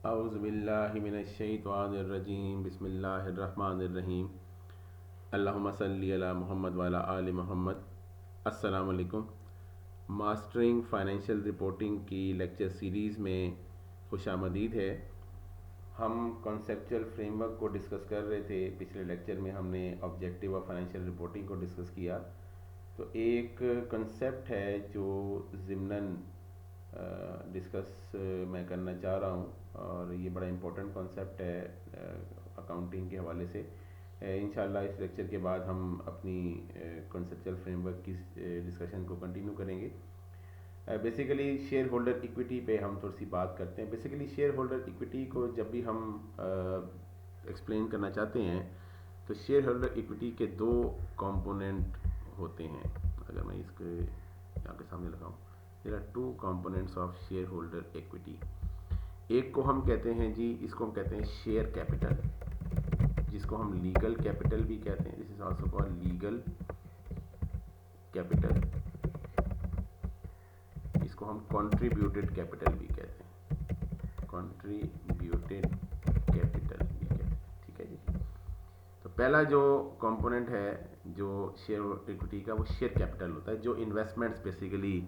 औज़ुबिल्लाहि मिनश्शैतानिर्रजीम बिस्मिल्लाहिर्रहमानिर्रहीम अल्लाहुम्मा सल्ली अला मुहम्मद व अला आलि मुहम्मद। अस्सलाम वालेकुम। मास्टरिंग फाइनेंशियल रिपोर्टिंग की लेक्चर सीरीज़ में खुशामदीद है। हम कॉन्सेप्चुअल फ्रेमवर्क को डिस्कस कर रहे थे। पिछले लेक्चर में हमने ऑब्जेक्टिव ऑफ फाइनेंशियल रिपोर्टिंग को डिस्कस किया। तो एक कंसेप्ट है जो ज़िम्नन डिस्कस मैं करना चाह रहा हूँ और ये बड़ा इम्पोर्टेंट कॉन्सेप्ट है अकाउंटिंग के हवाले से। इंशाल्लाह इस लेक्चर के बाद हम अपनी कॉन्सेप्चुअल फ्रेमवर्क की डिस्कशन को कंटिन्यू करेंगे। बेसिकली शेयर होल्डर इक्विटी पे हम थोड़ी सी बात करते हैं। बेसिकली शेयर होल्डर इक्विटी को जब भी हम एक्सप्लेन करना चाहते हैं तो शेयर होल्डर इक्विटी के दो कंपोनेंट होते हैं। अगर मैं इसके यहाँ के सामने लगाऊँ, there are two components of shareholder equity. एक को हम कहते हैं जी, इसको हम कहते हैं शेयर कैपिटल, जिसको हम लीगल कैपिटल भी कहते हैं। This is also called legal capital. इसको हम कंट्रीब्यूटेड कैपिटल भी कहते हैं, कंट्रीब्यूटेड कैपिटल भी कहते हैं। ठीक है जी। तो पहला जो कंपोनेंट है जो शेयर इक्विटी का, वो शेयर कैपिटल होता है, जो इन्वेस्टमेंट्स बेसिकली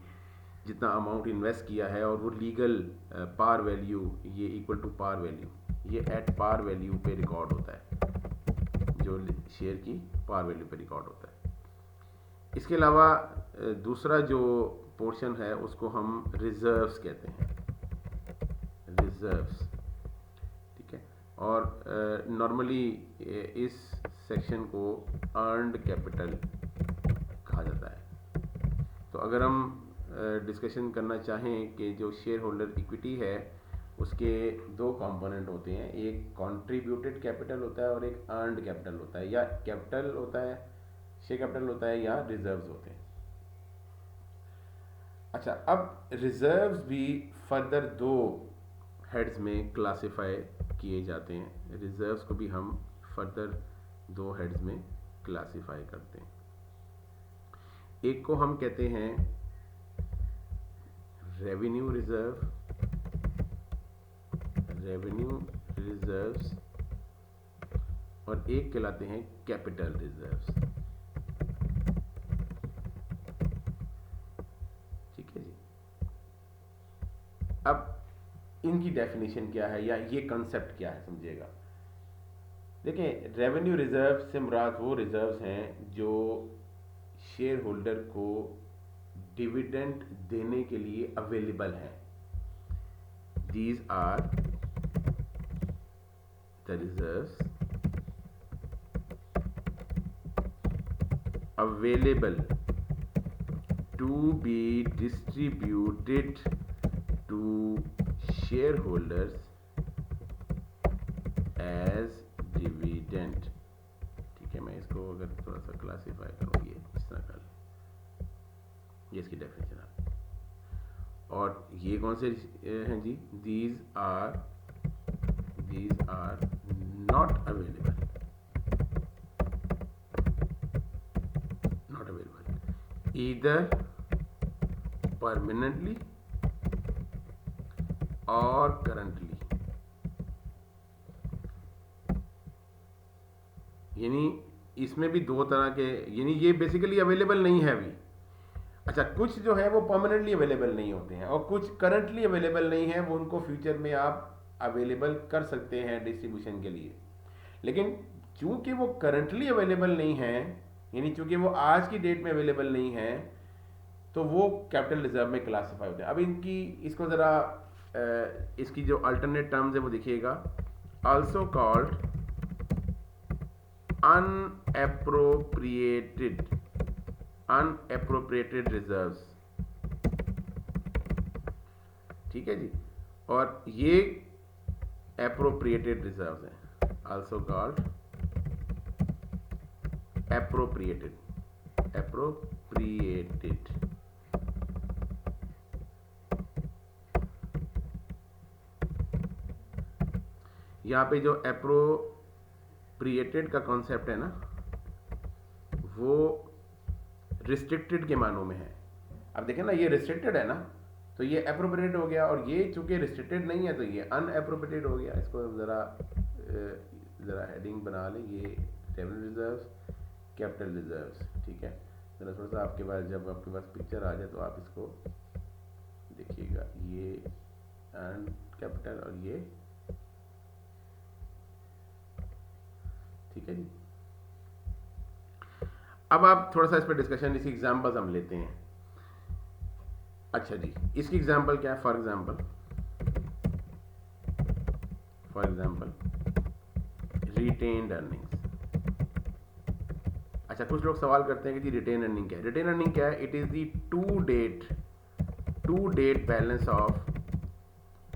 जितना अमाउंट इन्वेस्ट किया है और वो लीगल पार वैल्यू, ये इक्वल टू पार वैल्यू, ये एट पार वैल्यू पे रिकॉर्ड होता है, जो शेयर की पार वैल्यू पे रिकॉर्ड होता है। इसके अलावा दूसरा जो पोर्शन है उसको हम रिजर्व्स कहते हैं, रिजर्व्स। ठीक है। और नॉर्मली इस सेक्शन को अर्नड कैपिटल कहा जाता है। तो अगर हम डिस्कशन करना चाहें कि जो शेयर होल्डर इक्विटी है उसके दो कंपोनेंट होते हैं, एक कंट्रीब्यूटेड कैपिटल होता है और एक अर्नड कैपिटल होता है, या कैपिटल होता है, शेयर कैपिटल होता है, या रिजर्व्स होते हैं। अच्छा, अब रिजर्व्स भी फर्दर दो हेड्स में क्लासिफाई किए जाते हैं। रिजर्व्स को भी हम फर्दर दो हेड्स में क्लासिफाई करते हैं। एक को हम कहते हैं रेवेन्यू रिजर्व, रेवेन्यू रिजर्व्स, और एक कहलाते हैं कैपिटल रिजर्व्स। ठीक है जी। अब इनकी डेफिनेशन क्या है या ये कंसेप्ट क्या है, समझिएगा। देखिए, रेवेन्यू रिजर्व से मुराद वो रिजर्व्स हैं जो शेयर होल्डर को डिविडेंड देने के लिए अवेलेबल हैं। These are the reserves available to be distributed to shareholders as dividend. ठीक है, मैं इसको अगर थोड़ा सा क्लासीफाई करूँ, ये इस तरह कर, ये इसकी डेफिनेशन है। और ये कौन से हैं जी? These are not available, not available either permanently और करंटली। यानी इसमें भी दो तरह के, यानी ये बेसिकली अवेलेबल नहीं है अभी। अच्छा, कुछ जो है वो परमानेंटली अवेलेबल नहीं होते हैं और कुछ करंटली अवेलेबल नहीं है, वो उनको फ्यूचर में आप अवेलेबल कर सकते हैं डिस्ट्रीब्यूशन के लिए। लेकिन चूंकि वो करंटली अवेलेबल नहीं है, यानी चूंकि वो आज की डेट में अवेलेबल नहीं है, तो वो कैपिटल रिजर्व में क्लासीफाई होते हैं। अब इनकी, इसको ज़रा इसकी जो अल्टरनेट टर्म्स है वो देखिएगा। Also called unappropriated reserves. ठीक है जी। और ये एप्रोप्रिएटेड रिजर्व्स हैं, आल्सो कॉल्ड एप्रोप्रिएटेड। यहाँ पे जो एप्रोप्रिएटेड का कॉन्सेप्ट है ना, वो रिस्ट्रिक्टेड के मानों में है। अब देखें ना, ये रिस्ट्रिक्टेड है ना, तो ये अप्रोप्रिएट हो गया, और ये चूंकि रिस्ट्रिक्टेड नहीं है तो ये अनअप्रोप्रिएटेड हो गया। इसको ज़रा हेडिंग बना लें, ये रेवेन्यू रिजर्व्स, कैपिटल रिजर्व्स, ठीक है। ज़रा थोड़ा सा आपके पास, जब आपके पास पिक्चर आ जाए तो आप इसको देखिएगा, ये एंड कैपिटल और ये, ठीक है जी। अब आप थोड़ा सा इस पर डिस्कशन, इसी एग्जांपल्स हम लेते हैं। अच्छा जी, इसकी एग्जांपल क्या है? For example retained earnings. अच्छा, कुछ लोग सवाल करते हैं कि जी रिटेन अर्निंग क्या है? रिटेन अर्निंग क्या है? It is the to date balance of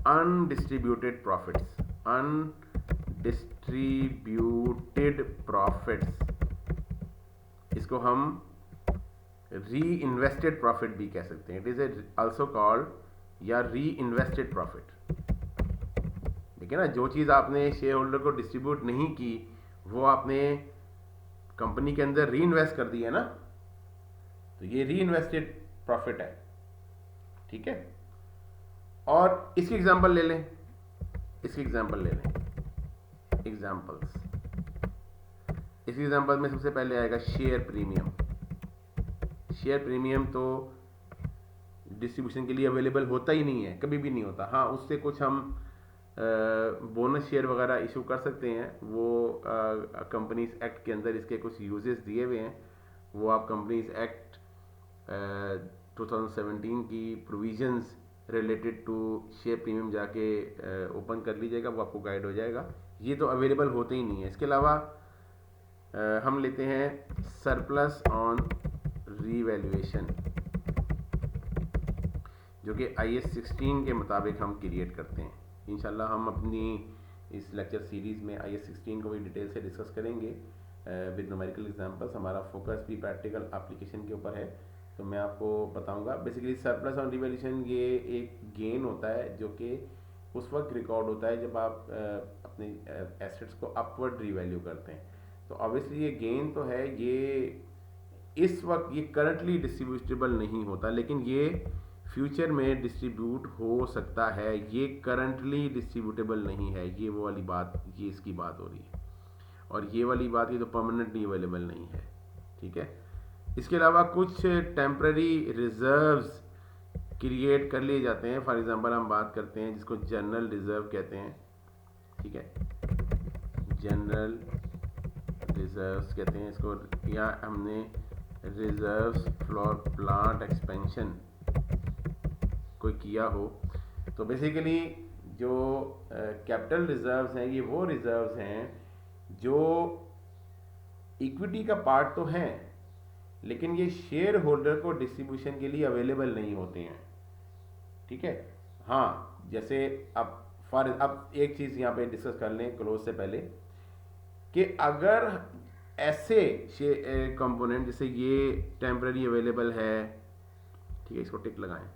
undistributed profits. इसको हम री इन्वेस्टेड प्रॉफिट भी कह सकते हैं। इट इज आल्सो कॉल्ड या री इन्वेस्टेड प्रॉफिट। देखिए ना, जो चीज़ आपने शेयर होल्डर को डिस्ट्रीब्यूट नहीं की वो आपने कंपनी के अंदर री इन्वेस्ट कर दी है ना, तो ये री इन्वेस्टेड प्रॉफिट है, ठीक है। और इसकी एग्जांपल ले लें, एग्जांपल्स। इस एग्जांपल में सबसे पहले आएगा शेयर प्रीमियम। शेयर प्रीमियम तो डिस्ट्रीब्यूशन के लिए अवेलेबल होता ही नहीं है, कभी भी नहीं होता। हाँ, उससे कुछ हम बोनस शेयर वगैरह इशू कर सकते हैं, वो कंपनीज एक्ट के अंदर इसके कुछ यूजेस दिए हुए हैं। वो आप कंपनीज एक्ट 2017 की provisions related to share premium जाके ओपन कर लीजिएगा, वो आपको गाइड हो जाएगा। ये तो अवेलेबल होते ही नहीं है। इसके अलावा हम लेते हैं सरप्लस ऑन रीवैल्यूएशन, जो कि IAS 16 के मुताबिक हम क्रिएट करते हैं। इंशाल्लाह हम अपनी इस लेक्चर सीरीज़ में IAS 16 को भी डिटेल से डिस्कस करेंगे विद न्यूमेरिकल एग्जांपल्स। हमारा फोकस भी प्रैक्टिकल एप्लीकेशन के ऊपर है, तो मैं आपको बताऊंगा। बेसिकली सरप्लस ऑन रिवैल्यूएशन ये एक गेन होता है जो कि उस वक्त रिकॉर्ड होता है जब आप अपने एसेट्स को अपवर्ड रिवैल्यू करते हैं। तो ऑब्वियसली ये गेन तो है, ये इस वक्त ये करंटली डिस्ट्रीब्यूटेबल नहीं होता, लेकिन ये फ्यूचर में डिस्ट्रीब्यूट हो सकता है। ये करंटली डिस्ट्रीब्यूटेबल नहीं है, ये वो वाली बात, ये इसकी बात हो रही है। और ये वाली बात ये तो परमानेंटली अवेलेबल नहीं है, ठीक है। इसके अलावा कुछ टेम्पररी रिजर्व्स क्रिएट कर लिए जाते हैं। फॉर एग्जांपल हम बात करते हैं जिसको जनरल रिजर्व कहते हैं, ठीक है। जनरल रिजर्व्स कहते हैं इसको, या हमने रिजर्व्स फॉर प्लांट एक्सपेंशन कोई किया हो। तो बेसिकली जो कैपिटल रिजर्व्स हैं, ये वो रिजर्व्स हैं जो इक्विटी का पार्ट तो हैं, लेकिन ये शेयर होल्डर को डिस्ट्रीब्यूशन के लिए अवेलेबल नहीं होते हैं, ठीक है। हाँ, जैसे अब एक चीज़ यहाँ पे डिस्कस कर लें क्लोज से पहले, कि अगर ऐसे कंपोनेंट जैसे ये टेम्पररी अवेलेबल है, ठीक है, इसको टिक लगाएं,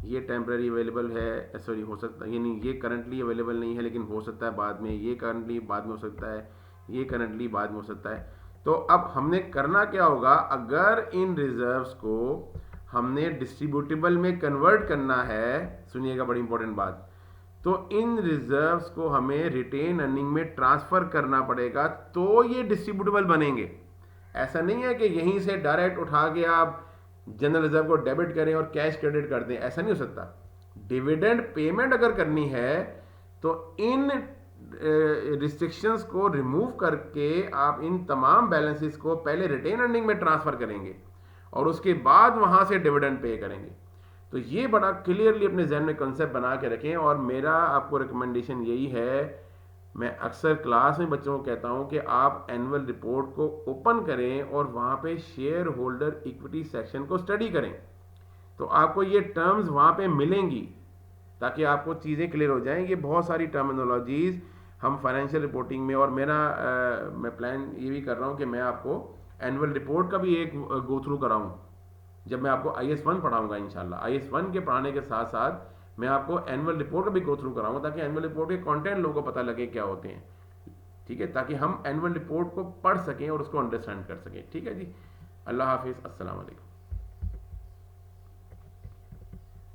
ये टेम्पररी अवेलेबल है, सॉरी हो सकता है, ये नहीं, ये करंटली अवेलेबल नहीं है लेकिन हो सकता है बाद में, ये करंटली बाद में हो सकता है, ये करंटली बाद में हो सकता है। तो अब हमने करना क्या होगा, अगर इन रिजर्व्स को हमने डिस्ट्रीब्यूटेबल में कन्वर्ट करना है, सुनिएगा बड़ी इंपॉर्टेंट बात, तो इन रिजर्व्स को हमें रिटेन अर्निंग में ट्रांसफर करना पड़ेगा, तो ये डिस्ट्रीब्यूटेबल बनेंगे। ऐसा नहीं है कि यहीं से डायरेक्ट उठा के आप जनरल रिजर्व को डेबिट करें और कैश क्रेडिट कर दें, ऐसा नहीं हो सकता। डिविडेंड पेमेंट अगर करनी है तो इन रिस्ट्रिक्शंस को रिमूव करके आप इन तमाम बैलेंसेस को पहले रिटेन अर्निंग में ट्रांसफर करेंगे और उसके बाद वहां से डिविडेंड पे करेंगे। तो ये बड़ा क्लियरली अपने जहन में कंसेप्ट बना के रखें। और मेरा आपको रिकमेंडेशन यही है, मैं अक्सर क्लास में बच्चों को कहता हूं कि आप एनुअल रिपोर्ट को ओपन करें और वहां पे शेयर होल्डर इक्विटी सेक्शन को स्टडी करें, तो आपको ये टर्म्स वहां पे मिलेंगी ताकि आपको चीज़ें क्लियर हो जाएं। ये बहुत सारी टर्मिनोलॉजीज हम फाइनेंशियल रिपोर्टिंग में, और मैं प्लान ये भी कर रहा हूँ कि मैं आपको एनुअल रिपोर्ट का भी एक गो थ्रू कराऊँ जब मैं आपको IAS 1 पढ़ाऊंगा। इंशाल्लाह IAS 1 के पढ़ाने के साथ साथ मैं आपको एनुअल रिपोर्ट का भी गो थ्रू कराऊंगा, ताकि एनुअल रिपोर्ट के कंटेंट लोगों को पता लगे क्या होते हैं, ठीक है, ताकि हम एनुअल रिपोर्ट को पढ़ सकें और उसको अंडरस्टैंड कर सकें, ठीक है जी। अल्लाह हाफिज़, अस्सलाम वालेकुम।